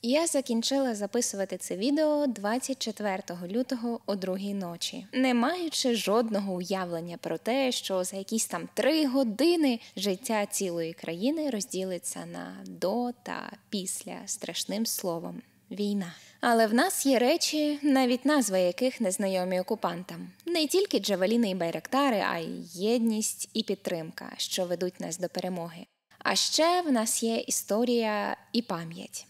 Я закінчила записувати це відео 24 лютого о 2-й ночі, не маючи жодного уявлення про те, що за якісь там 3 години життя цілої країни розділиться на до та після страшним словом – війна. Але в нас є речі, навіть назви яких незнайомі окупантам. Не тільки джавеліни і байрактари, а й єдність і підтримка, що ведуть нас до перемоги. А ще в нас є історія і пам'ять.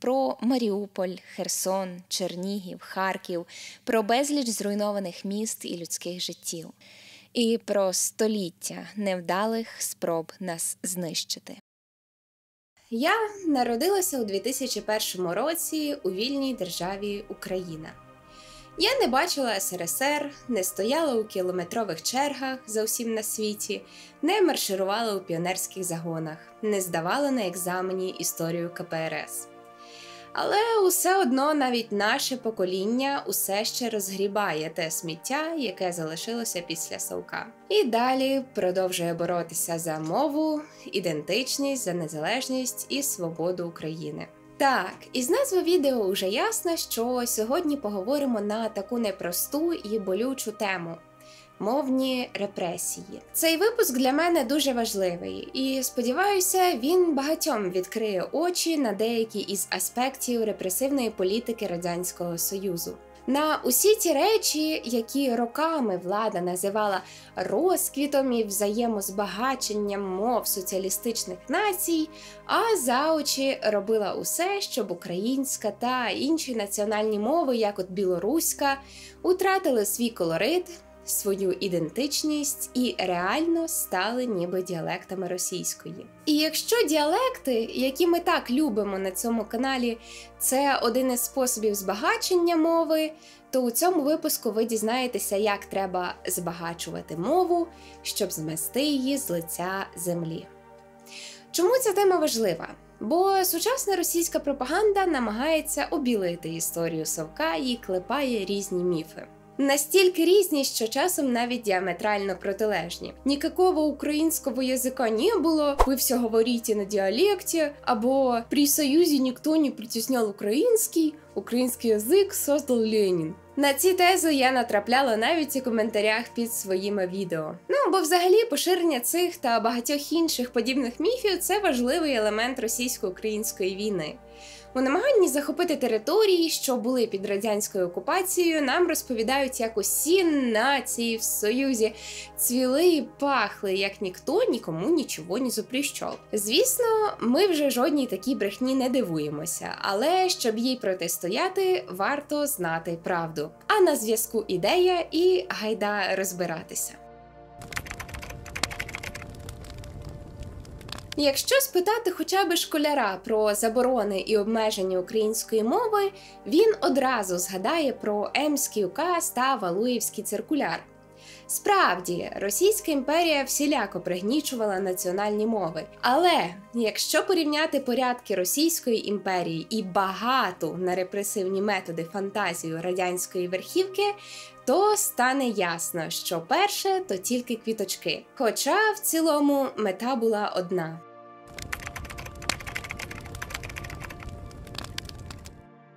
Про Маріуполь, Херсон, Чернігів, Харків, про безліч зруйнованих міст і людських життів. І про століття невдалих спроб нас знищити. Я народилася у 2001 році у вільній державі Україна. Я не бачила СРСР, не стояла у кілометрових чергах за усім на світі, не марширувала у піонерських загонах, не здавала на екзамені історію КПРС. Але усе одно навіть наше покоління усе ще розгрібає те сміття, яке залишилося після Совка. І далі продовжує боротися за мову, ідентичність, за незалежність і свободу України. Так, із назви відео вже ясно, що сьогодні поговоримо на таку непросту і болючу тему – мовні репресії. Цей випуск для мене дуже важливий і, сподіваюся, він багатьом відкриє очі на деякі із аспектів репресивної політики Радянського Союзу. На усі ті речі, які роками влада називала розквітом і взаємозбагаченням мов соціалістичних націй, а за очі робила усе, щоб українська та інші національні мови, як от білоруська, утратили свій колорит, свою ідентичність і реально стали ніби діалектами російської. І якщо діалекти, які ми так любимо на цьому каналі, це один із способів збагачення мови, то у цьому випуску ви дізнаєтеся, як треба збагачувати мову, щоб змести її з лиця землі. Чому ця тема важлива? Бо сучасна російська пропаганда намагається обілити історію Совка і клепає різні міфи. Настільки різні, що часом навіть діаметрально протилежні. Никакого українського язика не було, ви все говорите на діалекті, або при Союзі ніхто не притісняв український язик создав Ленін. На ці тези я натрапляла навіть у коментарях під своїми відео. Бо взагалі поширення цих та багатьох інших подібних міфів – це важливий елемент російсько-української війни. У намаганні захопити території, що були під радянською окупацією, нам розповідають, як усі нації в Союзі цвіли і пахли, як ніхто нікому нічого не запрещав. Звісно, ми вже жодній такій брехні не дивуємося, але щоб їй протистояти, варто знати правду. А на зв'язку ідея і гайда розбиратися. Якщо спитати хоча б школяра про заборони і обмеження української мови, він одразу згадає про Емський указ та Валуєвський циркуляр. Справді, Російська імперія всіляко пригнічувала національні мови. Але, якщо порівняти порядки Російської імперії і багату на репресивні методи фантазію радянської верхівки, то стане ясно, що перше – то тільки квіточки. Хоча, в цілому, мета була одна.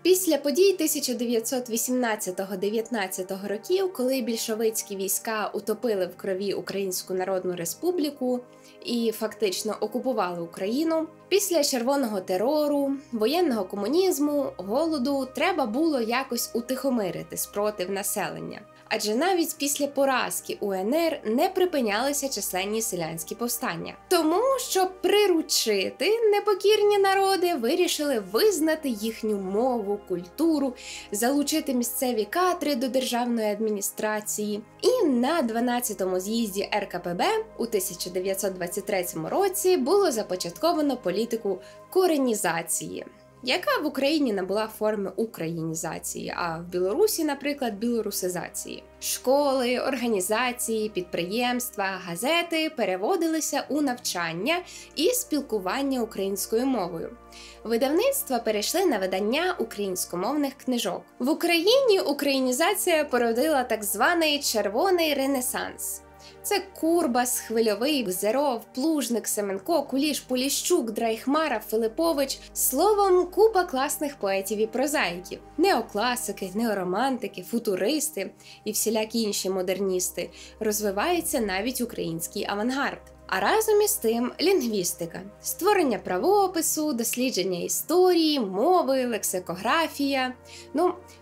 Після подій 1918-19 років, коли більшовицькі війська утопили в крові Українську Народну Республіку і фактично окупували Україну, після червоного терору, воєнного комунізму, голоду треба було якось утихомирити спротив населення. Адже навіть після поразки УНР не припинялися численні селянські повстання. Тому, щоб приручити непокірні народи, вирішили визнати їхню мову, культуру, залучити місцеві кадри до державної адміністрації. І на 12-му з'їзді РКПБ у 1923 році було започатковано політику коренізації, яка в Україні набула форми українізації, а в Білорусі, наприклад, білорусизації. Школи, організації, підприємства, газети переводилися у навчання і спілкування українською мовою. Видавництва перейшли на видання українськомовних книжок. В Україні українізація породила так званий «червоний ренесанс». Це Курбас, Хвильовий, Гзеров, Плужник, Семенко, Куліш, Поліщук, Драйхмара, Филиппович. Словом, купа класних поетів і прозаїків. Неокласики, неоромантики, футуристи і всілякі інші модерністи. Розвивається навіть український авангард. А разом із тим лінгвістика, створення правопису, дослідження історії, мови, лексикографія,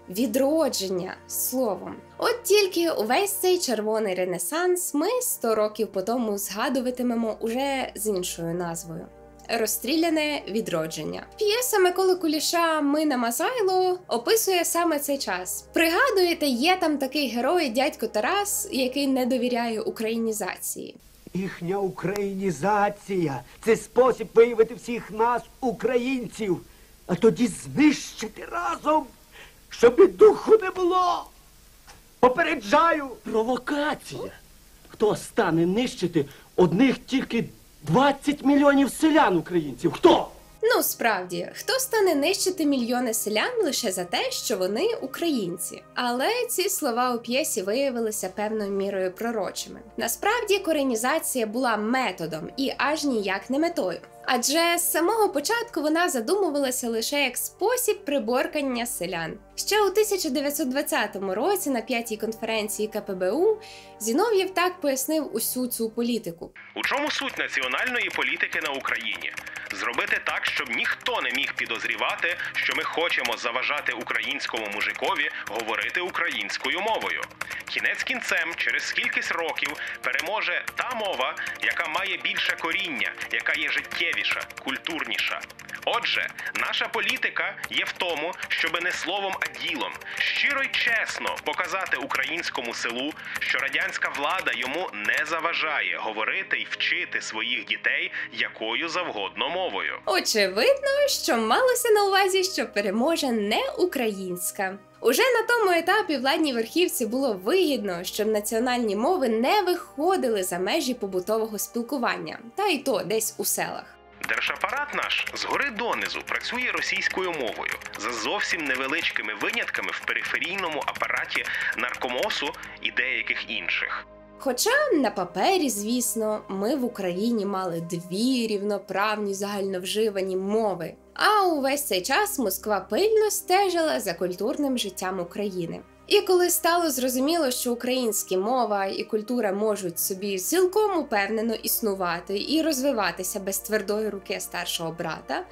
відродження словом. От тільки увесь цей червоний ренесанс ми 100 років по тому згадуватимемо уже з іншою назвою. Розстріляне відродження. П'єса Миколи Куліша «Мина Мазайло» описує саме цей час. Пригадуєте, є там такий герой дядько Тарас, який не довіряє українізації. Їхня українізація – це спосіб виявити всіх нас, українців, а тоді знищити разом, щоб і духу не було. Попереджаю! Провокація! Хто стане нищити одних тільки 20 мільйонів селян українців? Хто? Справді, хто стане нищити мільйони селян лише за те, що вони українці? Але ці слова у п'єсі виявилися певною мірою пророчими. Насправді, коренізація була методом і аж ніяк не метою. Адже з самого початку вона задумувалася лише як спосіб приборкання селян. Ще у 1920 році на 5-й конференції КПБУ Зінов'єв так пояснив усю цю політику. У чому суть національної політики на Україні? Зробити так, щоб ніхто не міг підозрівати, що ми хочемо заважати українському мужикові говорити українською мовою. Кінець кінцем, через кількість років, переможе та мова, яка має більше коріння, яка є життєвіша, культурніша. Отже, наша політика є в тому, щоби не словом, а ділом, щиро й чесно показати українському селу, що радянська влада йому не заважає говорити й вчити своїх дітей якою завгодно мовою. Очевидно, що малося на увазі, що переможе не українська. Уже на тому етапі владній верхівці було вигідно, щоб національні мови не виходили за межі побутового спілкування, та й то десь у селах. Держапарат наш згори донизу працює російською мовою, за зовсім невеличкими винятками в периферійному апараті наркомосу і деяких інших. Хоча на папері, звісно, ми в Україні мали 2 рівноправні загальновживані мови. А увесь цей час Москва пильно стежила за культурним життям України. І коли стало зрозуміло, що українська мова і культура можуть собі цілком упевнено існувати і розвиватися без твердої руки старшого брата,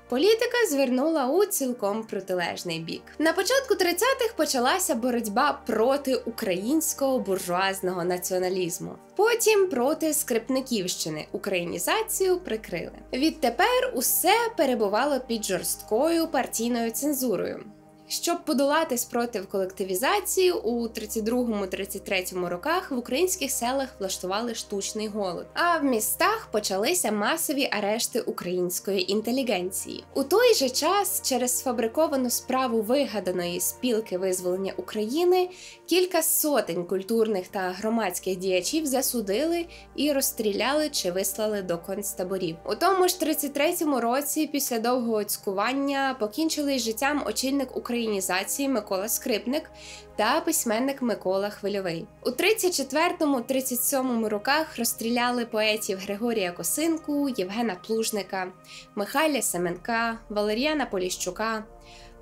політика звернула у цілком протилежний бік. На початку 30-х почалася боротьба проти українського буржуазного націоналізму. Потім проти скрипниківщини українізацію прикрили. Відтепер усе перебувало під жорсткою партійною цензурою. Щоб подолати спротив колективізації, у 32-33 роках в українських селах влаштували штучний голод, а в містах почалися масові арешти української інтелігенції. У той же час через сфабриковану справу вигаданої спілки визволення України кілька сотень культурних та громадських діячів засудили і розстріляли чи вислали до концтаборів. У тому ж 33-му році після довгого цькування покінчили з життям очільник українізації Микола Скрипник та письменник Микола Хвильовий. У 34-37 роках розстріляли поетів Григорія Косинку, Євгена Плужника, Михайля Семенка, Валеріяна Поліщука,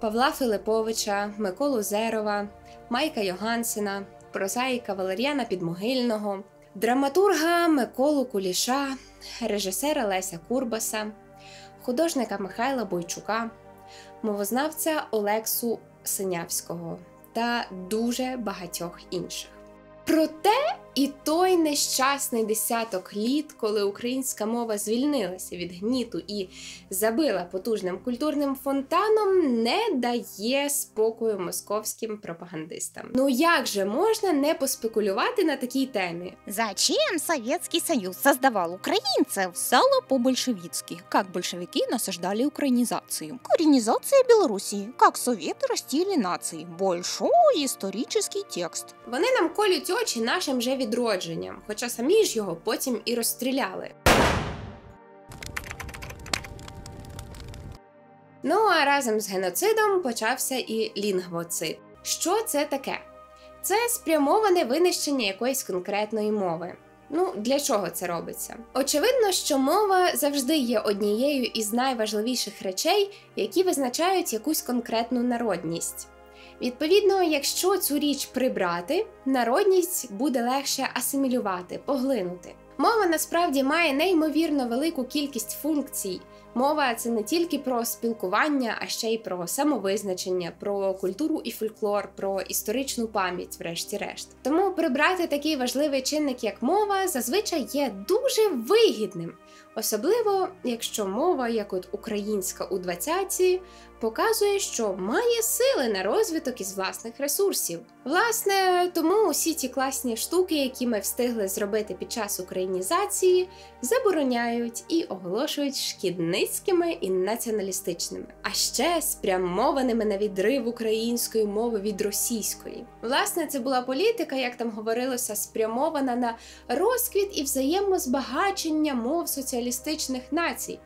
Павла Филипповича, Миколу Зерова, Майка Йогансена, прозаїка Валеріяна Підмогильного, драматурга Миколу Куліша, режисера Леся Курбаса, художника Михайла Бойчука, мовознавця Олексу Синявського та дуже багатьох інших. Проте і той нещасний десяток літ, коли українська мова звільнилася від гніту і забила потужним культурним фонтаном, не дає спокою московським пропагандистам. Як же можна не поспекулювати на такій темі? Зачем Советский Союз создавал украинцев? Стало по-большевицки, как большевики насаждали украинизацию. Коренизация Белоруссии, как советы растили нации. Большой исторический текст. Вони нам колють очі нашим же відродженням, хоча самі ж його потім і розстріляли. А разом з геноцидом почався і лінгвоцид. Що це таке? це спрямоване винищення якоїсь конкретної мови. Для чого це робиться? Очевидно, що мова завжди є однією із найважливіших речей, які визначають якусь конкретну народність. Відповідно, якщо цю річ прибрати, народність буде легше асимілювати, поглинути. Мова насправді має неймовірно велику кількість функцій. Мова – це не тільки про спілкування, а ще й про самовизначення, про культуру і фольклор, про історичну пам'ять, врешті-решт. Тому прибрати такий важливий чинник, як мова, зазвичай є дуже вигідним. Особливо, якщо мова, як от українська у 20-ті, показує, що має сили на розвиток із власних ресурсів. Власне, тому усі ті класні штуки, які ми встигли зробити під час українізації, забороняють і оголошують шкідницькими і націоналістичними, а ще спрямованими на відрив української мови від російської. Власне, це була політика, як там говорилося, спрямована на розквіт і взаємозбагачення мов соціалістичних націй.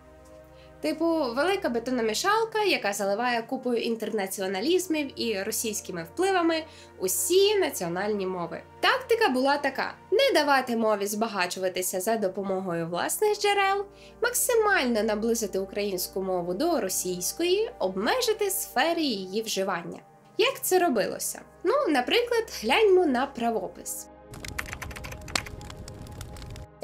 Типу, велика бетономішалка, яка заливає купою інтернаціоналізмів і російськими впливами усі національні мови. Тактика була така: не давати мові збагачуватися за допомогою власних джерел, максимально наблизити українську мову до російської, обмежити сфери її вживання. Як це робилося? Наприклад, гляньмо на правопис.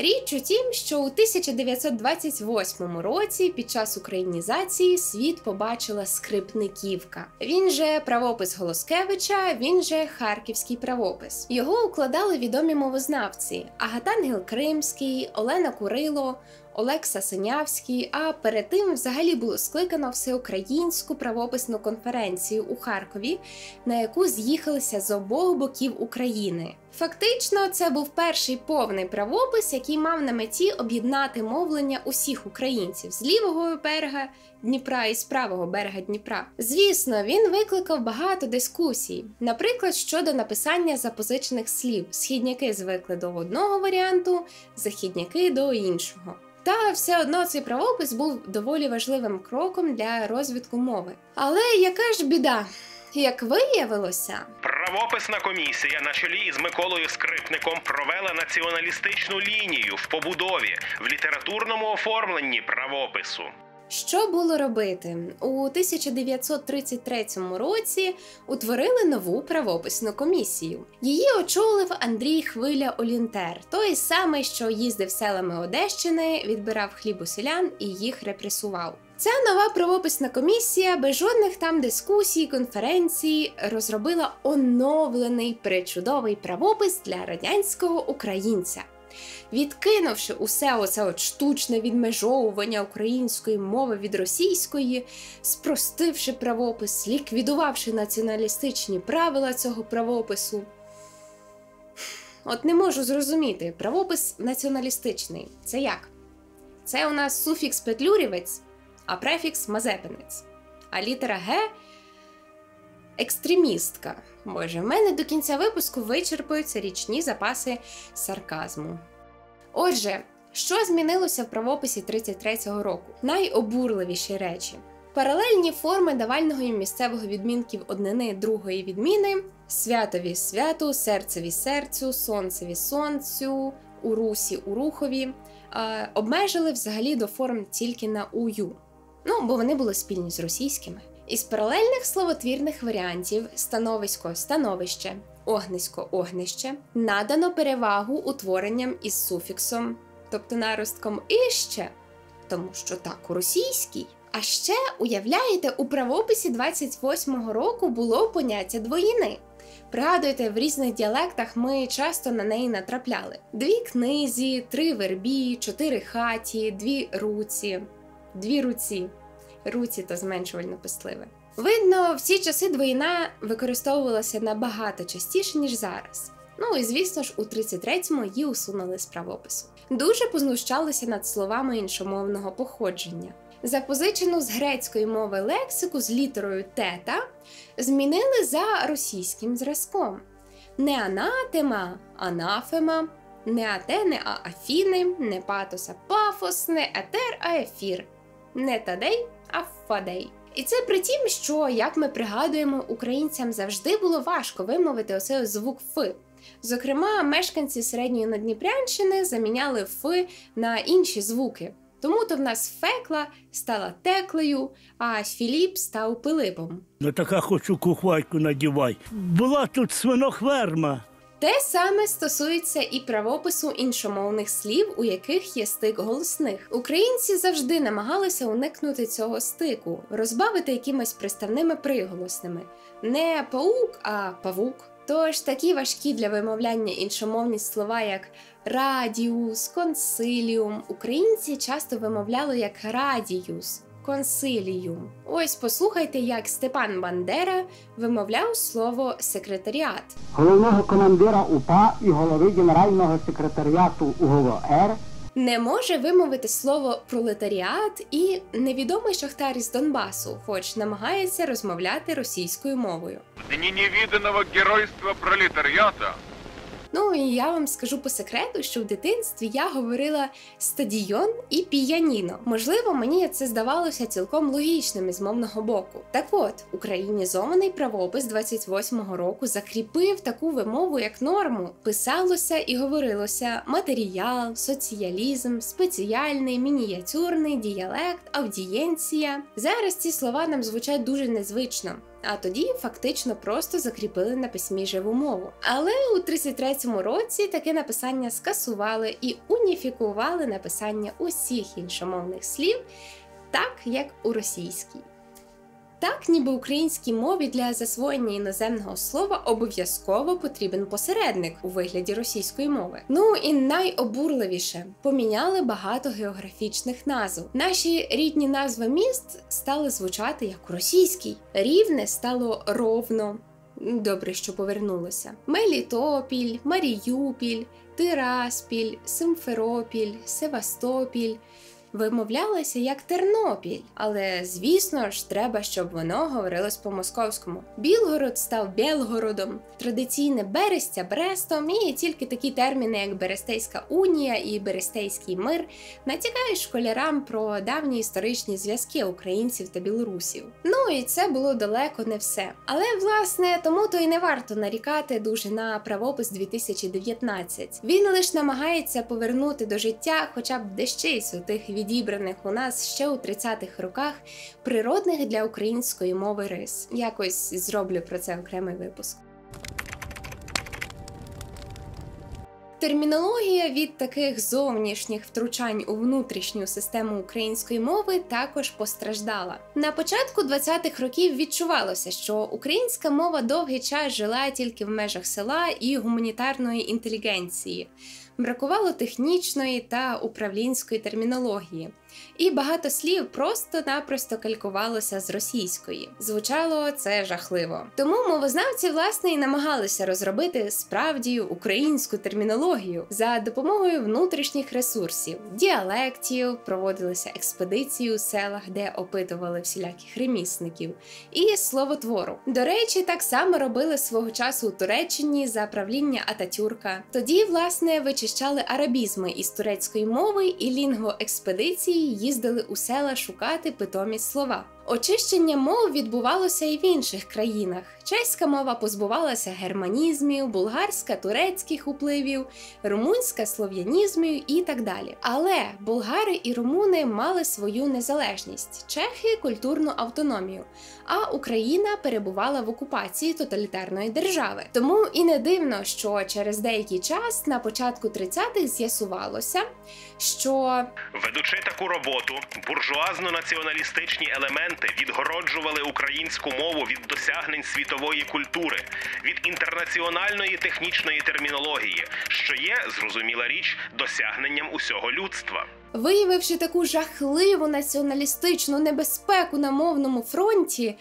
Річ у тім, що у 1928 році під час українізації світ побачила Скрипниківка. Він же правопис Голоскевича, він же Харківський правопис. Його укладали відомі мовознавці – Агатангел Кримський, Олена Курило, Олекса Синявський, а перед тим взагалі було скликано всеукраїнську правописну конференцію у Харкові, на яку з'їхалися з обох боків України. Фактично, це був перший повний правопис, який мав на меті об'єднати мовлення усіх українців з лівого берега Дніпра і з правого берега Дніпра. Звісно, він викликав багато дискусій, наприклад, щодо написання запозичених слів. Східняки звикли до одного варіанту, західняки до іншого. Та все одно цей правопис був доволі важливим кроком для розвитку мови. Але яка ж біда? Як виявилося, правописна комісія на чолі із Миколою Скрипником провела націоналістичну лінію в побудові, в літературному оформленні правопису. Що було робити? У 1933 році утворили нову правописну комісію. Її очолив Андрій Хвиля-Олінтер, той самий, що їздив селами Одещини, відбирав хліб у селян і їх репресував. Ця нова правописна комісія без жодних там дискусій, конференцій розробила оновлений пречудовий правопис для радянського українця. Відкинувши усе оце штучне відмежовування української мови від російської, спростивши правопис, ліквідувавши націоналістичні правила цього правопису. От не можу зрозуміти, правопис націоналістичний – це як? Це у нас суфікс петлюрівець, а префікс мазепинець, а літера Г – екстремістка. Боже, в мене до кінця випуску вичерпуються річні запаси сарказму. Отже, що змінилося в правописі 33-го року? Найобурливіші речі. Паралельні форми давального і місцевого відмінків однини другої відміни – святові – святу, серцеві – серцю, сонцеві – сонцю, урусі – урухові – обмежили взагалі до форм тільки на ую. Бо вони були спільні з російськими. Із паралельних словотвірних варіантів становисько – становище, огнисько – огнище надано перевагу утворенням із суфіксом, тобто наростком «іще», тому що так у російській. А ще, уявляєте, у правописі 28-го року було поняття двоїни. Пригадуйте, в різних діалектах ми часто на неї натрапляли. 2 книзі, 3 вербі, 4 хаті, 2 руці. 2 руці. Руці – то зменшувально писливе. Видно, в ці часи двоїна використовувалася набагато частіше, ніж зараз. І звісно ж, у 33-му її усунули з правопису. Дуже познущалися над словами іншомовного походження. Запозичену з грецької мови лексику з літерою тета змінили за російським зразком. Не анатема, анафема, не атени, а афіни, не патос, а пафос, не етер, а ефір. Не тадей, а фадей. І це при тім, що, як ми пригадуємо, українцям завжди було важко вимовити оцей звук «ф». Зокрема, мешканці Середньої Надніпрянщини заміняли «ф» на інші звуки. Тому-то в нас Фекла стала Теклею, а Філіп став Пилипом. Ну така хочу кухвайку надівай. Була тут свиноферма. Те саме стосується і правопису іншомовних слів, у яких є стик голосних. Українці завжди намагалися уникнути цього стику, розбавити якимись приставними приголосними. Не паук, а павук. Тож такі важкі для вимовляння іншомовні слова, як радіус, консиліум, українці часто вимовляли як радіус, консиліум. Ось послухайте, як Степан Бандера вимовляв слово секретаріат. Головного командира УПА і голови Генерального секретаріату УГВР Не може вимовити слово пролетаріат і невідомий шахтар із Донбасу, хоч намагається розмовляти російською мовою. В дні невиданого геройства пролетаріата. Ну і я вам скажу по секрету, що в дитинстві я говорила стадіон і піаніно. Можливо, мені це здавалося цілком логічним із мовного боку. Так от, українізований правопис 28-го року закріпив таку вимову як норму. Писалося і говорилося матеріал, соціалізм, спеціальний, мініатюрний, діалект, аудієнція. Зараз ці слова нам звучать дуже незвично. А тоді фактично просто закріпили на письмі живу мову. Але у 33-му році таке написання скасували і уніфікували написання усіх іншомовних слів, так як у російській. Так, ніби українській мові для засвоєння іноземного слова обов'язково потрібен посередник у вигляді російської мови. Ну і найобурливіше – поміняли багато географічних назв. Наші рідні назви міст стали звучати як у російській. Рівне стало Ровно. Добре, що повернулося. Мелітопіль, Маріюпіль, Тираспіль, Симферопіль, Севастопіль – вимовлялося як Тернопіль, але, звісно ж, треба, щоб воно говорилось по-московському. Білгород став Белгородом, традиційне Берестя – Брестом, і тільки такі терміни, як Берестейська унія і Берестейський мир, натякають школярам про давні історичні зв'язки українців та білорусів. Ну і це було далеко не все. Але, власне, тому-то і не варто нарікати дуже на правопис 2019. Він лише намагається повернути до життя хоча б дещиць у тих відібраних у нас ще у 30-х роках природних для української мови рис. Якось зроблю про це окремий випуск. Термінологія від таких зовнішніх втручань у внутрішню систему української мови також постраждала. На початку 20-х років відчувалося, що українська мова довгий час жила тільки в межах села і гуманітарної інтелігенції. Бракувало технічної та управлінської термінології. І багато слів просто-напросто калькувалося з російської. Звучало це жахливо. Тому мовознавці, власне, і намагалися розробити справді українську термінологію за допомогою внутрішніх ресурсів, діалектів, проводилися експедиції у селах, де опитували всіляких ремісників, і словотвору. До речі, так само робили свого часу у Туреччині за правління Ататюрка. Тоді, власне, вичищали арабізми із турецької мови, і лінгвоекспедиції їздили у села шукати питомі слова. Очищення мов відбувалося і в інших країнах. Чеська мова позбувалася германізмів, булгарська – турецьких впливів, румунська – слов'янізмів і так далі. Але болгари і румуни мали свою незалежність, чехи – культурну автономію, а Україна перебувала в окупації тоталітарної держави. Тому і не дивно, що через деякий час, на початку 30-х, з'ясувалося, що ведучи таку роботу, буржуазно-націоналістичні елементи відгороджували українську мову від досягнень світової культури, від інтернаціональної технічної термінології, що є, зрозуміла річ, досягненням усього людства. Виявивши таку жахливу націоналістичну небезпеку на мовному фронті,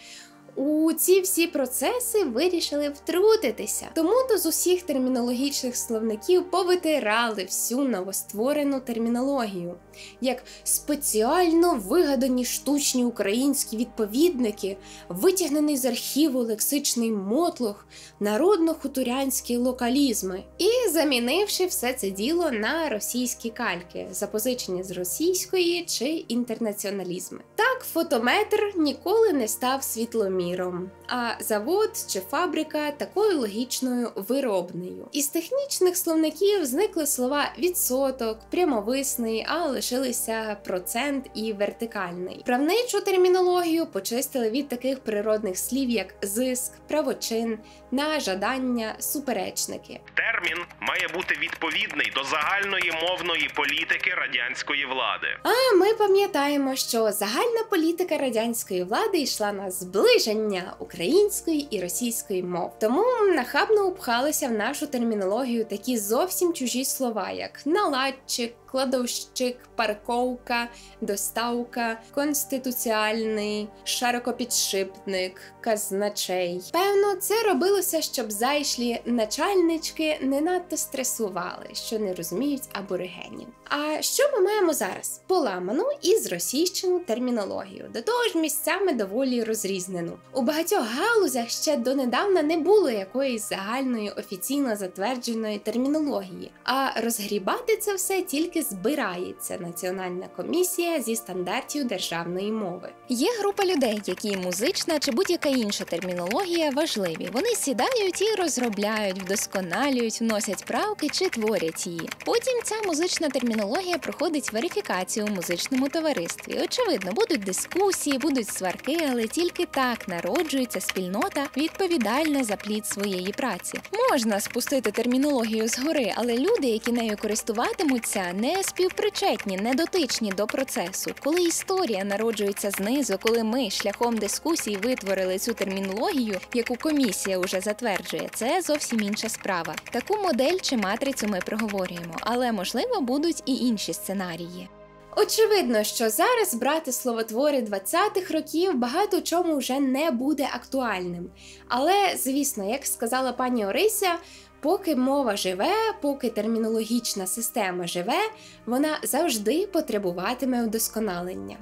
у ці всі процеси вирішили втрутитися. Тому-то з усіх термінологічних словників повитирали всю новостворену термінологію, як спеціально вигадані штучні українські відповідники, витягнений з архіву лексичний мотлох, народно-хуторянські локалізми, і замінивши все це діло на російські кальки, запозичені з російської чи інтернаціоналізми. Так, фотометр ніколи не став світломіром, а завод чи фабрика такою логічною виробнею. Із технічних словників зникли слова відсоток, прямовисний, а лишилися процент і вертикальний. Правничу термінологію почистили від таких природних слів, як зиск, правочин, на жадання, суперечники. Термін має бути відповідний до загальної мовної політики радянської влади. А ми пам'ятаємо, що загальна політика радянської влади йшла на зближення української і російської мов. Тому нахабно упхалися в нашу термінологію такі зовсім чужі слова, як наладчик, кладовщик, парковка, доставка, конституціальний, широкопідшипник, казначей. Певно, це робилося, щоб зайшлі начальнички не надто стресували, що не розуміють аборигенів. А що ми маємо зараз? Поламану і зросійщену термінологію, до того ж місцями доволі розрізнену. У багатьох галузях ще донедавна не було якоїсь загальної офіційно затвердженої термінології, а розгрібати це все тільки збирається Національна комісія зі стандартів державної мови. Є група людей, які музична чи будь-яка інша термінологія важливі. Вони сідають і розробляють, вдосконалюють, вносять правки чи творять її. Потім ця музична термінологія проходить верифікацію у музичному товаристві. Очевидно, будуть дискусії, будуть сварки, але тільки так народжується спільнота, відповідальна за плід своєї праці. Можна спустити термінологію згори, але люди, які нею користуватимуться, не співпричетні, не дотичні до процесу. Коли історія народжується знизу, коли ми шляхом дискусій витворили цю термінологію, яку комісія уже затверджує, це зовсім інша справа. Таку модель чи матрицю ми проговорюємо, але, можливо, будуть і інші сценарії. Очевидно, що зараз брати словотвори 20-х років багато чому вже не буде актуальним. Але, звісно, як сказала пані Орися, поки мова живе, поки термінологічна система живе, вона завжди потребуватиме удосконалення.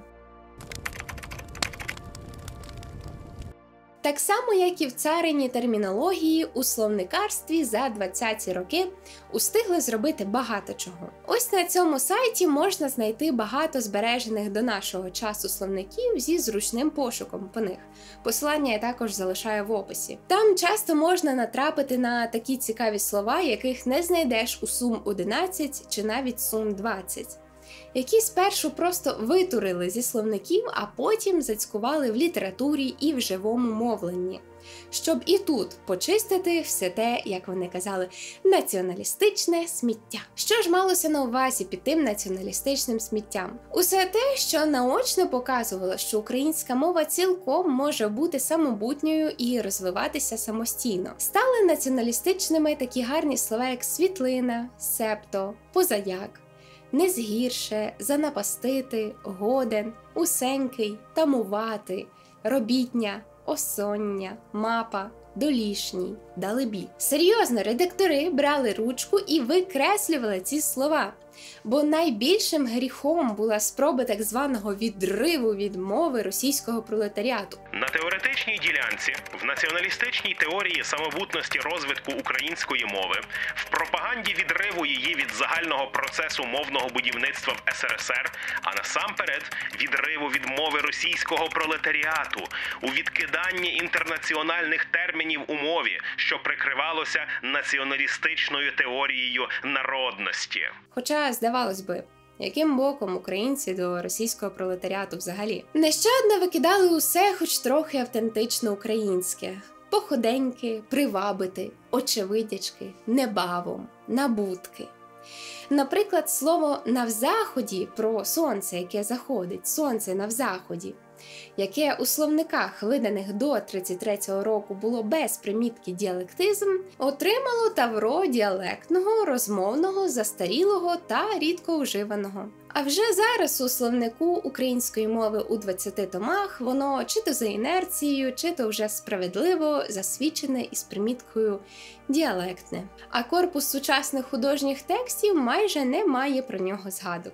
Так само, як і в царині термінології, у словникарстві за 20-ті роки устигли зробити багато чого. Ось на цьому сайті можна знайти багато збережених до нашого часу словників зі зручним пошуком по них. Посилання я також залишаю в описі. Там часто можна натрапити на такі цікаві слова, яких не знайдеш у Сум-11 чи навіть Сум-20. Які спершу просто витурили зі словників, а потім зацькували в літературі і в живому мовленні. Щоб і тут почистити все те, як вони казали, націоналістичне сміття. Що ж малося на увазі під тим націоналістичним сміттям? Усе те, що наочно показувало, що українська мова цілком може бути самобутньою і розвиватися самостійно. Стали націоналістичними такі гарні слова, як світлина, септо, позаяк, незгірше, занапастити, годен, усенький, тамувати, робітня, осоння, мапа, долішній, далебі. Серйозно, редактори брали ручку і викреслювали ці слова. Бо найбільшим гріхом була спроба так званого відриву від мови російського пролетаріату. На теоретичній ділянці, в націоналістичній теорії самобутності розвитку української мови, в пропаганді відриву її від загального процесу мовного будівництва в СРСР, а насамперед відриву від мови російського пролетаріату, у відкиданні інтернаціональних термінів у мові, що прикривалося націоналістичною теорією народності. Хоча, здавалось би, яким боком українці до російського пролетаріату взагалі? Нещадно викидали усе хоч трохи автентично українське. Походеньки, привабити, очевидячки, небавом, набутки. Наприклад, слово «навзаході» про сонце, яке заходить, сонце навзаході. яке у словниках, виданих до 33-го року, було без примітки діалектизм, отримало тавро діалектного, розмовного, застарілого та рідко вживаного. А вже зараз у словнику української мови у 20 томах воно чи то за інерцією, чи то вже справедливо засвідчене із приміткою діалектне. А корпус сучасних художніх текстів майже не має про нього згадок.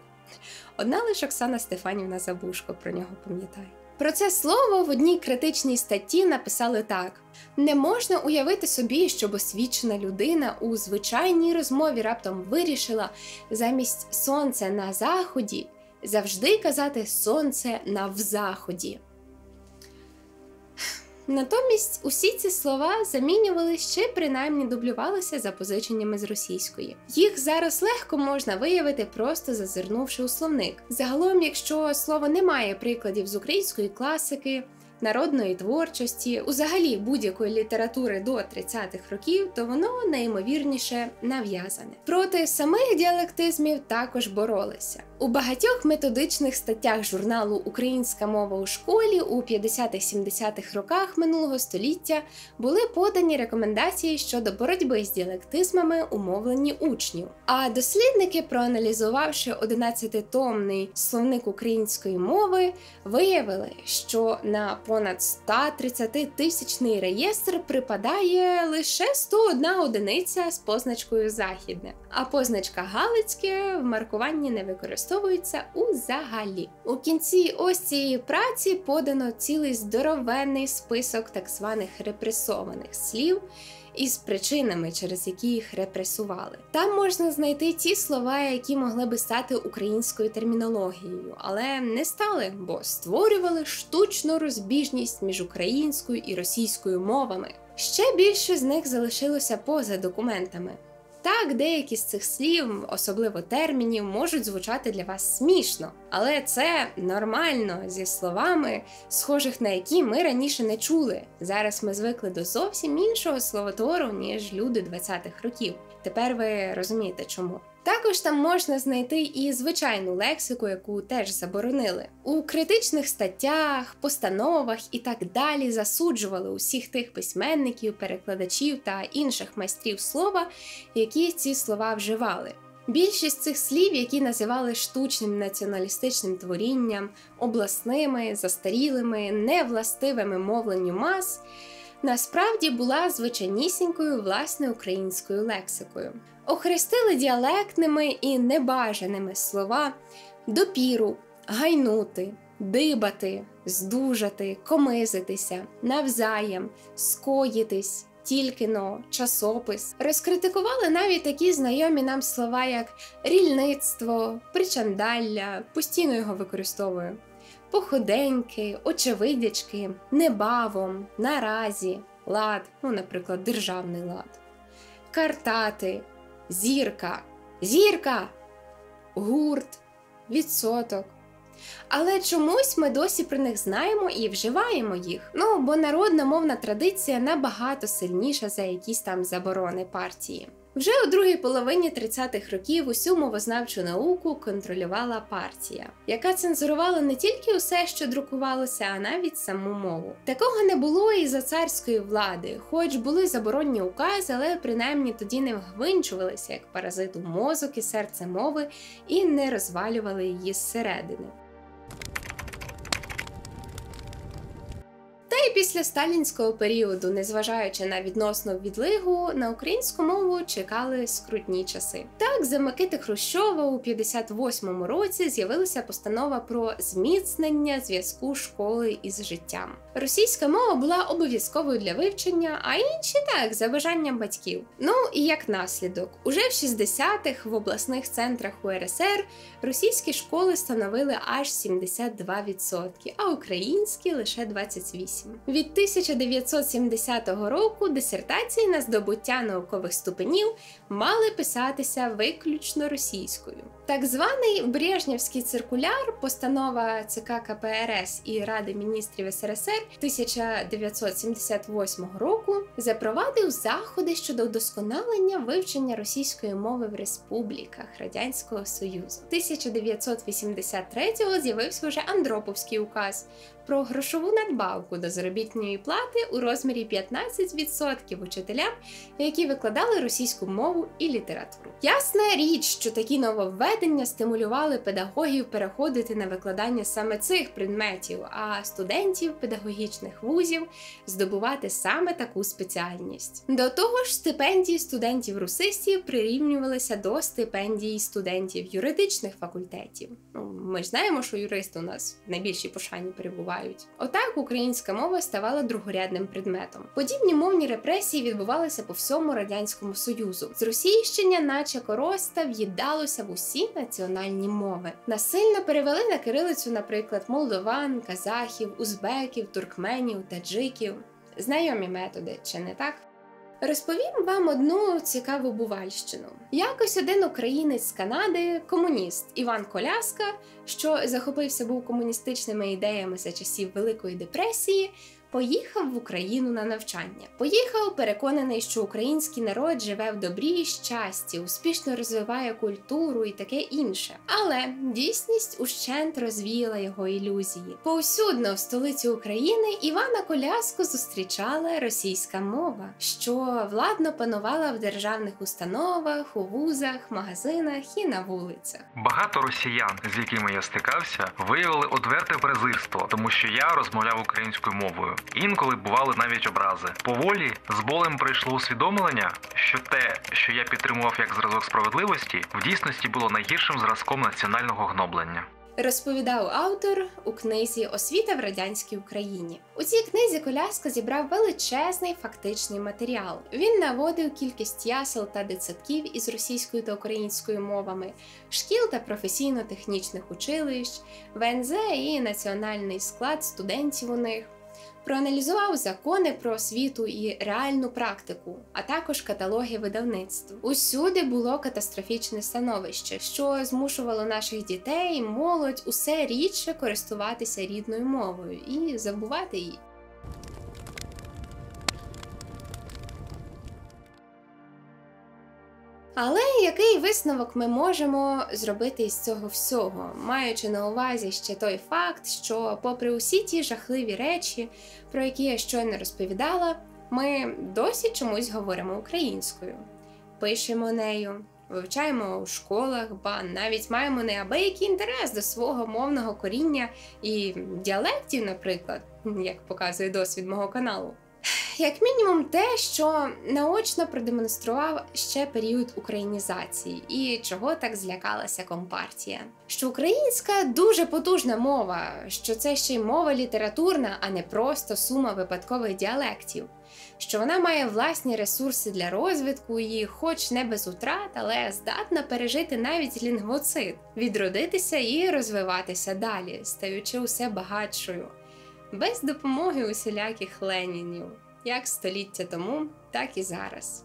Одна лише Оксана Стефанівна Забушко про нього пам'ятає. Про це слово в одній критичній статті написали так: «Не можна уявити собі, щоб освічена людина у звичайній розмові раптом вирішила замість «сонце на заході» завжди казати «сонце на взаході». Натомість усі ці слова замінювалися чи принаймні дублювалися запозиченнями з російської. Їх зараз легко можна виявити, просто зазирнувши у словник. Загалом, якщо слово не має прикладів з української класики, народної творчості, взагалі будь-якої літератури до 30-х років, то воно найімовірніше нав'язане. Проти самих діалектизмів також боролися. У багатьох методичних статтях журналу «Українська мова у школі» у 50-70-х роках минулого століття були подані рекомендації щодо боротьби з діалектизмами у мовленні учнів. А дослідники, проаналізувавши 11-томний словник української мови, виявили, що на понад 130-тисячний реєстр припадає лише 101 одиниця з позначкою «західне», а позначка «галицьке» в маркуванні не використовується узагалі. У кінці ось цієї праці подано цілий здоровенний список так званих репресованих слів із причинами, через які їх репресували. Там можна знайти ті слова, які могли би стати українською термінологією, але не стали, бо створювали штучну розбіжність між українською і російською мовами. Ще більше з них залишилося поза документами. Так, деякі з цих слів, особливо термінів, можуть звучати для вас смішно, але це нормально зі словами, схожих на які ми раніше не чули. Зараз ми звикли до зовсім іншого словотвору, ніж люди 20-х років. Тепер ви розумієте чому. Також там можна знайти і звичайну лексику, яку теж заборонили. У критичних статтях, постановах і так далі засуджували усіх тих письменників, перекладачів та інших майстрів слова, які ці слова вживали. Більшість цих слів, які називали штучним націоналістичним творінням, обласними, застарілими, невластивими мовленню мас, насправді була звичайнісінькою власне українською лексикою. Охрестили діалектними і небажаними слова допіру, гайнути, дибати, здужати, комизитися, навзаєм, скоїтись, тільки-но, часопис. Розкритикували навіть такі знайомі нам слова, як рільництво, причандалля, постійно його використовую, походеньки, очевидячки, небавом, наразі, лад, наприклад, державний лад, картати, зірка, зірка, гурт, відсоток. Але чомусь ми досі про них знаємо і вживаємо їх. Бо народна мовна традиція набагато сильніша за якісь там заборони партії. Вже у другій половині 30-х років усю мовознавчу науку контролювала партія, яка цензурувала не тільки усе, що друкувалося, а навіть саму мову. Такого не було і за царської влади, хоч були заборонні укази, але принаймні тоді не вгвинчувалися як паразит у мозок і серце мови і не розвалювали її зсередини. Та й після сталінського періоду, незважаючи на відносну відлигу, на українську мову чекали скрутні часи. Так, за Микити Хрущова у 58-му році з'явилася постанова про зміцнення зв'язку школи із життям. Російська мова була обов'язковою для вивчення, а інші так, за бажанням батьків. І як наслідок, уже в 60-х в обласних центрах УРСР російські школи становили аж 72%, а українські лише 28%. Від 1970 року дисертації на здобуття наукових ступенів мали писатися виключно російською. Так званий Брежнєвський циркуляр, постанова ЦК КПРС і Ради міністрів СРСР 1978 року, запровадив заходи щодо вдосконалення вивчення російської мови в республіках Радянського Союзу. 1983-го з'явився вже Андроповський указ про грошову надбавку до заробітної плати у розмірі 15% учителям, які викладали російську мову і літературу. Ясна річ, що такі нововведення стимулювали педагогів переходити на викладання саме цих предметів, а студентів педагогічних вузів здобувати саме таку спеціальність. До того ж, стипендії студентів-русистів прирівнювалися до стипендій студентів юридичних факультетів. Ми ж знаємо, що юристи у нас в найбільшій пошані перебувають. Отак українська мова ставала другорядним предметом. Подібні мовні репресії відбувалися по всьому Радянському Союзу. Зросійщення, наче короста, в'їдалося в усі національні мови. Насильно перевели на кирилицю, наприклад, молдован, казахів, узбеків, туркменів, таджиків. Знайомі методи, чи не так? Розповім вам одну цікаву бувальщину. Якось один українець з Канади, комуніст Іван Коляска, що захопився був комуністичними ідеями за часів Великої депресії, поїхав в Україну на навчання. Поїхав, переконаний, що український народ живе в добрі і щасті, успішно розвиває культуру і таке інше. Але дійсність ущент розвіяла його ілюзії. Повсюдно в столиці України Івана Коляску зустрічала російська мова, що владно панувала в державних установах, у вузах, магазинах і на вулицях. Багато росіян, з якими я стикався, виявили одверте презирство, тому що я розмовляв українською мовою. Інколи бували навіть образи. Поволі з болем прийшло усвідомлення, що те, що я підтримував як зразок справедливості, в дійсності було найгіршим зразком національного гноблення. Розповідав автор у книзі «Освіта в радянській Україні». У цій книзі Коляска зібрав величезний фактичний матеріал. Він наводив кількість ясел та дитсадків із російською та українською мовами, шкіл та професійно-технічних училищ, ВНЗ і національний склад студентів у них. Проаналізував закони про освіту і реальну практику, а також каталоги видавництв. Усюди було катастрофічне становище, що змушувало наших дітей, молодь усе рідше користуватися рідною мовою і забувати її. Але який висновок ми можемо зробити із цього всього, маючи на увазі ще той факт, що попри усі ті жахливі речі, про які я щойно розповідала, ми досі чомусь говоримо українською, пишемо нею, вивчаємо у школах, ба навіть маємо неабиякий інтерес до свого мовного коріння і діалектів, наприклад, як показує досвід мого каналу. Як мінімум те, що наочно продемонстрував ще період українізації і чого так злякалася Компартія. Що українська дуже потужна мова, що це ще й мова літературна, а не просто сума випадкових діалектів. Що вона має власні ресурси для розвитку і, хоч не без утрат, але здатна пережити навіть лінгвоцид, відродитися і розвиватися далі, стаючи усе багатшою, без допомоги усіляких ленінів. Як століття тому, так і зараз.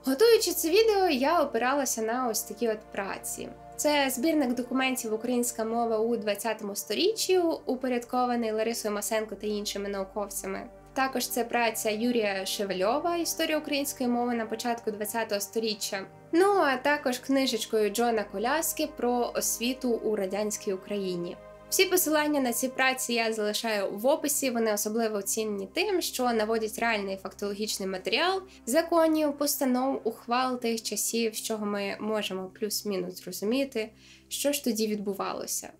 Готуючи це відео, я опиралася на ось такі от праці. Це збірник документів «Українська мова у 20 сторіччі», упорядкований Ларисою Масенко та іншими науковцями. Також це праця Юрія Шевельова «Історія української мови на початку 20 сторіччя». Ну, а також книжечкою Джона Коляски про освіту у радянській Україні. Всі посилання на ці праці я залишаю в описі, вони особливо цінні тим, що наводять реальний фактологічний матеріал законів, постанов, ухвал тих часів, з чого ми можемо плюс-мінус зрозуміти, що ж тоді відбувалося.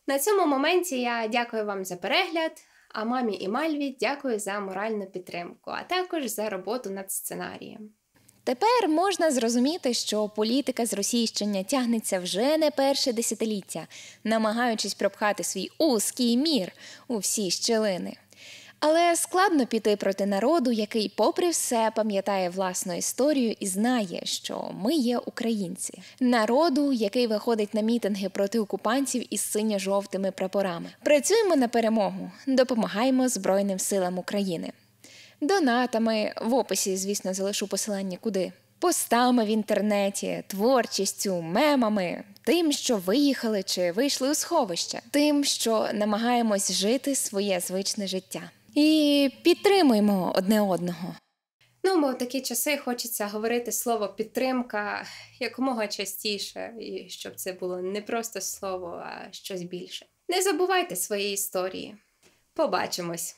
На цьому моменті я дякую вам за перегляд, а мамі і Мальві дякую за моральну підтримку, а також за роботу над сценарієм. Тепер можна зрозуміти, що політика зросійщення тягнеться вже не перше десятиліття, намагаючись пропхати свій узкий мір у всі щілини. Але складно піти проти народу, який попри все пам'ятає власну історію і знає, що ми є українці. Народу, який виходить на мітинги проти окупантів із синьо-жовтими прапорами. Працюємо на перемогу, допомагаємо Збройним силам України. Донатами, в описі, звісно, залишу посилання куди. Постами в інтернеті, творчістю, мемами, тим, що виїхали чи вийшли у сховище, тим, що намагаємось жити своє звичне життя. І підтримуємо одне одного. Ну, бо в такі часи хочеться говорити слово «підтримка» якомога частіше, і щоб це було не просто слово, а щось більше. Не забувайте свої історії. Побачимось!